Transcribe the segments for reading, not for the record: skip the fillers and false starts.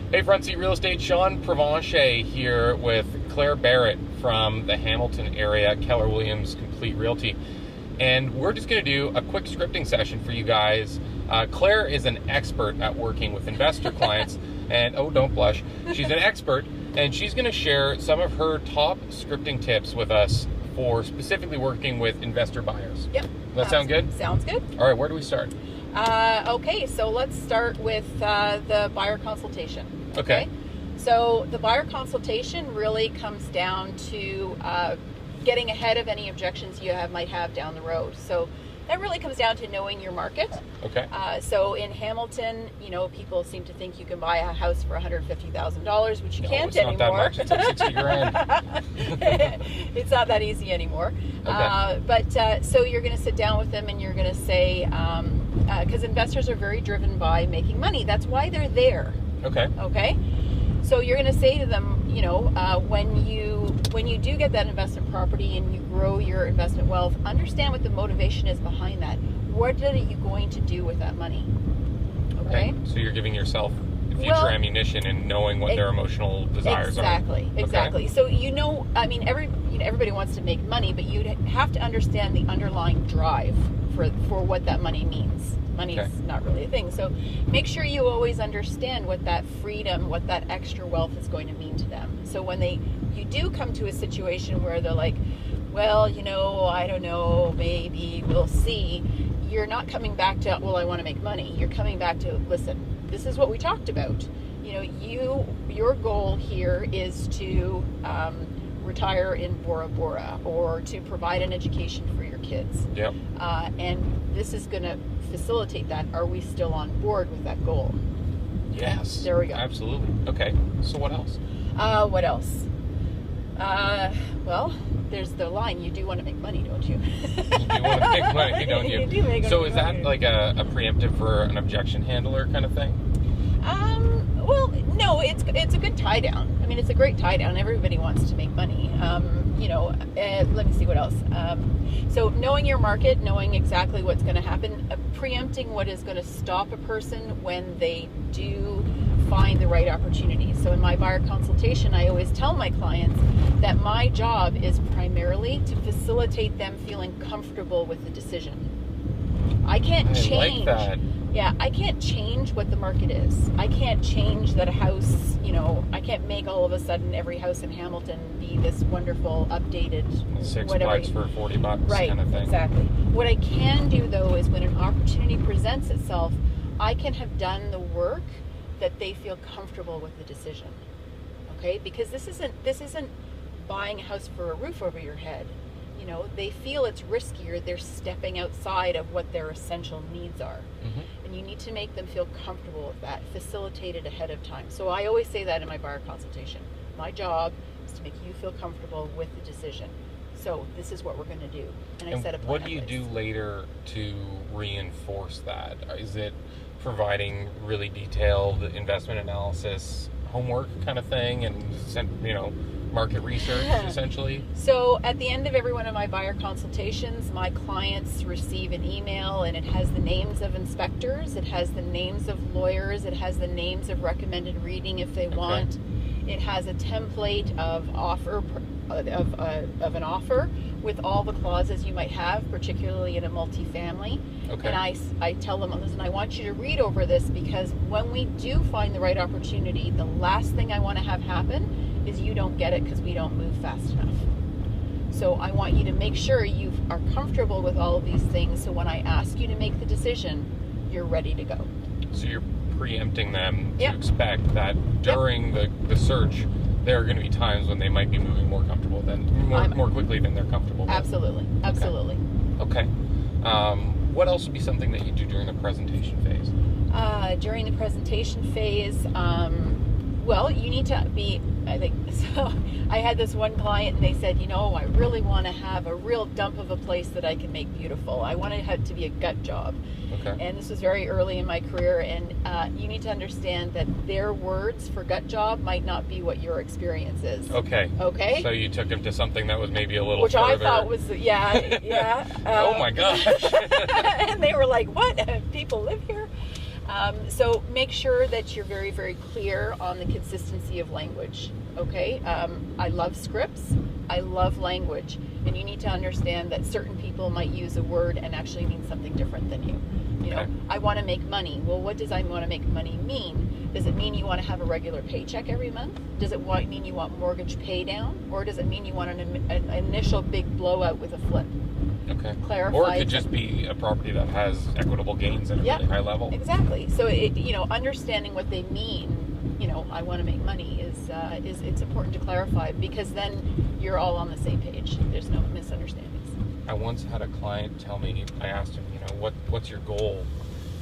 Hey, Front Seat Real Estate, Sean Provencher here with Claire Barrett from the Hamilton area, Keller Williams Complete Realty. And we're just going to do a quick scripting session for you guys. Claire is an expert at working with investor clients, and oh, don't blush, she's an expert, and she's going to share some of her top scripting tips with us for specifically working with investor buyers. Yep. Does that sound good? Sounds good. All right, where do we start? Okay, so let's start with the buyer consultation. Okay. So the buyer consultation really comes down to getting ahead of any objections you might have down the road. So that really comes down to knowing your market. Okay. So in Hamilton, you know, people seem to think you can buy a house for $150,000, which you can't anymore. It's not that much. It's like 60 grand. It's not that easy anymore. Okay. So you're going to sit down with them and you're going to say, because investors are very driven by making money. That's why they're there. Okay. Okay. So you're going to say to them, you know, when you do get that investment property and you grow your investment wealth, understand what the motivation is behind that. What are you going to do with that money? Okay. So you're giving yourself future ammunition and knowing what their emotional desires are. Exactly. Okay. So I mean, everybody wants to make money, but you have to understand the underlying drive for what that money means. Money's not really a thing. So make sure you always understand what that freedom, what that extra wealth is going to mean to them. So when you do come to a situation where they're like, well, you know, I don't know, maybe we'll see. You're not coming back to, well, I want to make money. You're coming back to, listen, this is what we talked about. You know, your goal here is to retire in Bora Bora or to provide an education for your kids. Yep. And this is going to facilitate that. Are we still on board with that goal? Yes. There we go. Absolutely. Okay. So what else? What else? Well, there's the line, you do want to make money, don't you? You do want to make money, don't you? You do make so money. Is that like a preemptive for an objection handler kind of thing? Well, no, it's a good tie down. I mean, it's a great tie down. Everybody wants to make money. You know, let me see what else. So knowing your market, knowing exactly what's going to happen, preempting what is going to stop a person when they do find the right opportunity. So in my buyer consultation, I always tell my clients that my job is primarily to facilitate them feeling comfortable with the decision. I can't change. I like that. Yeah, I can't change what the market is. I can't change that a house, you know, I can't make all of a sudden every house in Hamilton be this wonderful, updated, $6 for $40 kind of thing. Exactly. What I can do, though, is when an opportunity presents itself, I can have done the work that they feel comfortable with the decision. Okay? Because this isn't buying a house for a roof over your head. You know, they feel it's riskier. They're stepping outside of what their essential needs are. Mm-hmm. And you need to make them feel comfortable with that, facilitate it ahead of time. So I always say that in my buyer consultation. My job is to make you feel comfortable with the decision. So this is what we're going to do. And I set a plan. What do you do later to reinforce that? Is it providing really detailed investment analysis homework kind of thing and, you know, market research essentially? So at the end of every one of my buyer consultations, my clients receive an email and it has the names of inspectors, it has the names of lawyers, it has the names of recommended reading if they want. It has a template of an offer with all the clauses you might have, particularly in a multifamily. Okay. And I tell them, listen, I want you to read over this because when we do find the right opportunity, the last thing I want to have happen is you don't get it because we don't move fast enough. So I want you to make sure you are comfortable with all of these things so when I ask you to make the decision, you're ready to go. So you're preempting them to expect that during the search, there are going to be times when they might be moving more comfortable more quickly than they're comfortable with. Absolutely. Okay. What else would be something that you do during the presentation phase? During the presentation phase, well, you need to be, I think, so I had this one client and they said, you know, I really want to have a real dump of a place that I can make beautiful. I want it to be a gut job. Okay. And this was very early in my career, and you need to understand that their words for gut job might not be what your experience is. Okay. Okay. So you took him to something that was maybe a little Which further. I thought was, yeah. Oh my gosh. And they were like, what? People live here? So make sure that you're very, very clear on the consistency of language. Okay, I love scripts. I love language, and you need to understand that certain people might use a word and actually mean something different than you. You know, I want to make money. Well, what does I want to make money mean? Does it mean you want to have a regular paycheck every month? Does it mean you want mortgage pay down? Or does it mean you want an initial big blowout with a flip? Okay. Clarify. Or it could just be a property that has equitable gains at a really high level. Exactly. So understanding what they mean, I want to make money is it's important to clarify, because then you're all on the same page. There's no misunderstandings. I once had a client tell me, I asked him, what's your goal?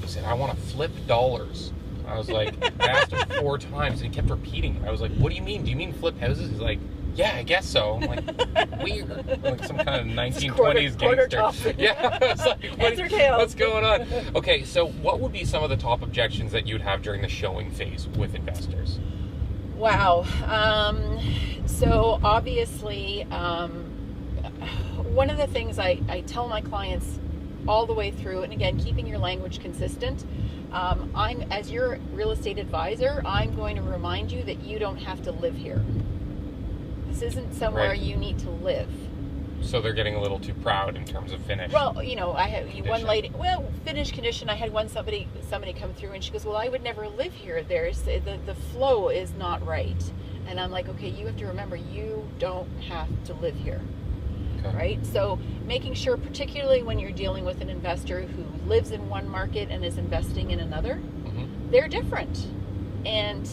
He said, I want to flip dollars. I was like, I asked him 4 times and he kept repeating it. I was like, what do you mean? Do you mean flip houses? He's like, yeah, I guess so. I'm like, weird. Like some kind of 1920s gangster. Yeah. It's like, what's going on? Okay, so what would be some of the top objections that you'd have during the showing phase with investors? Wow. So obviously, one of the things I tell my clients all the way through, and again, keeping your language consistent, as your real estate advisor, I'm going to remind you that you don't have to live here. This isn't somewhere you need to live. So they're getting a little too proud in terms of finish. Well, I had one lady, finished condition. I had somebody come through and she goes, well, I would never live here. The flow is not right. And I'm like, okay, you have to remember, you don't have to live here. Okay. Right? So making sure, particularly when you're dealing with an investor who lives in one market and is investing in another, they're different. And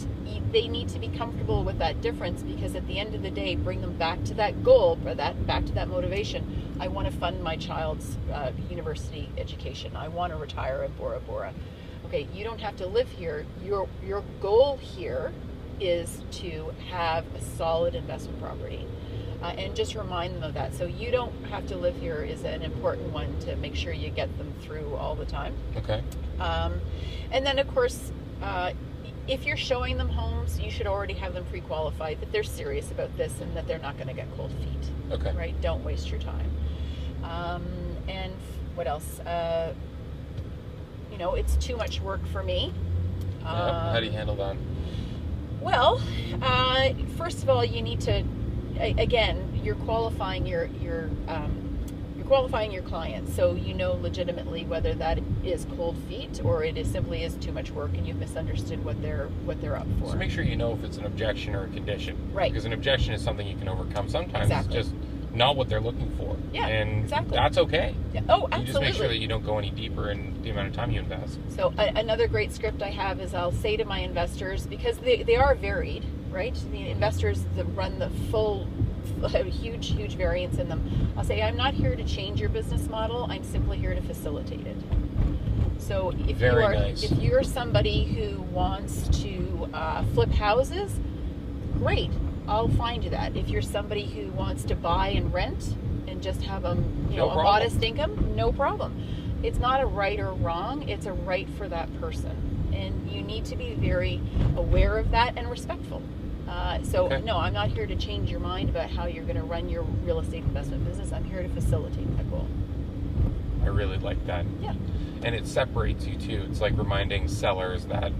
they need to be comfortable with that difference, because at the end of the day, bring them back to that goal, or back to that motivation. I want to fund my child's university education. I want to retire at Bora Bora. Okay, you don't have to live here. Your goal here is to have a solid investment property. And just remind them of that. So you don't have to live here is an important one to make sure you get them through all the time. Okay. And then, of course, if you're showing them homes, you should already have them pre-qualified that they're serious about this and that they're not going to get cold feet. Okay. Right? Don't waste your time. And what else? It's too much work for me. How do you handle that? Well, first of all, you need to, again, you're qualifying your client, so legitimately whether that is cold feet or it is simply too much work and you've misunderstood what they're up for. So make sure you know if it's an objection or a condition. Right. Because an objection is something you can overcome. Sometimes it's just not what they're looking for. Yeah, and that's okay. Yeah. Oh, absolutely. You just make sure that you don't go any deeper in the amount of time you invest. So another great script I have is I'll say to my investors, because they are varied, right? The investors that run the full, huge variance in them. I'll say, I'm not here to change your business model. I'm simply here to facilitate it. So if you're somebody who wants to flip houses, great. I'll find you that. If you're somebody who wants to buy and rent and just have a modest income, no problem. It's not a right or wrong. It's a right for that person, and you need to be very aware of that and respectful. No, I'm not here to change your mind about how you're going to run your real estate investment business. I'm here to facilitate that goal. I really like that. Yeah. And it separates you too. It's like reminding sellers that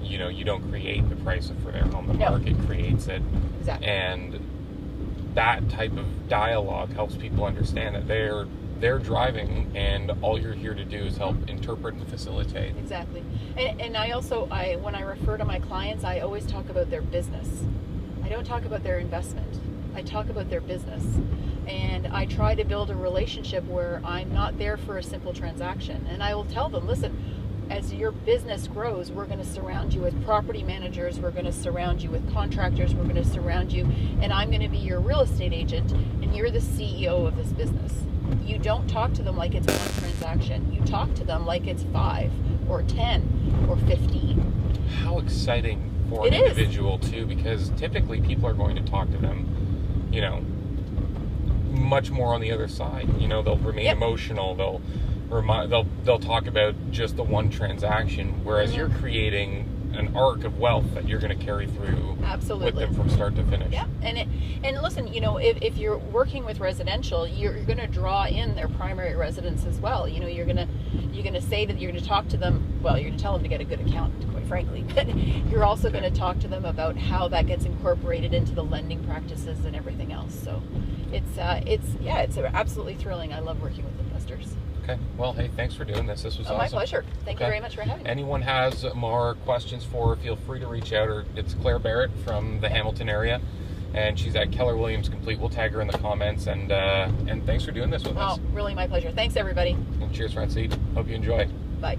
you don't create the price for their home. The market creates it. Exactly. And that type of dialogue helps people understand that they're driving, and all you're here to do is help interpret and facilitate. Exactly. And I also, when I refer to my clients, I always talk about their business. I don't talk about their investment. I talk about their business. And I try to build a relationship where I'm not there for a simple transaction. And I will tell them, listen, as your business grows, we're going to surround you with property managers, we're going to surround you with contractors, we're going to surround you, and I'm going to be your real estate agent, and you're the CEO of this business. You don't talk to them like it's one transaction. You talk to them like it's 5 or 10 or 15. How exciting for an individual too, because typically people are going to talk to them, much more on the other side. They'll remain emotional. They'll talk about just the one transaction, whereas you're creating an arc of wealth that you're going to carry through Absolutely. with them from start to finish. Yeah, and listen, you know, if you're working with residential, you're going to draw in their primary residence as well. You know, you're going to say that you're going to talk to them. Well, you're going to tell them to get a good accountant, quite frankly, but you're also going to talk to them about how that gets incorporated into the lending practices and everything else. So it's absolutely thrilling. I love working with investors. Okay. Well, hey, thanks for doing this. This was awesome. My pleasure. Thank you very much for having me. Anyone has more questions for her, feel free to reach out. Or it's Claire Barrett from the Hamilton area, and she's at Keller Williams Complete. We'll tag her in the comments. And thanks for doing this with us. Oh, really my pleasure. Thanks, everybody. And cheers, Francine. Hope you enjoy. Bye.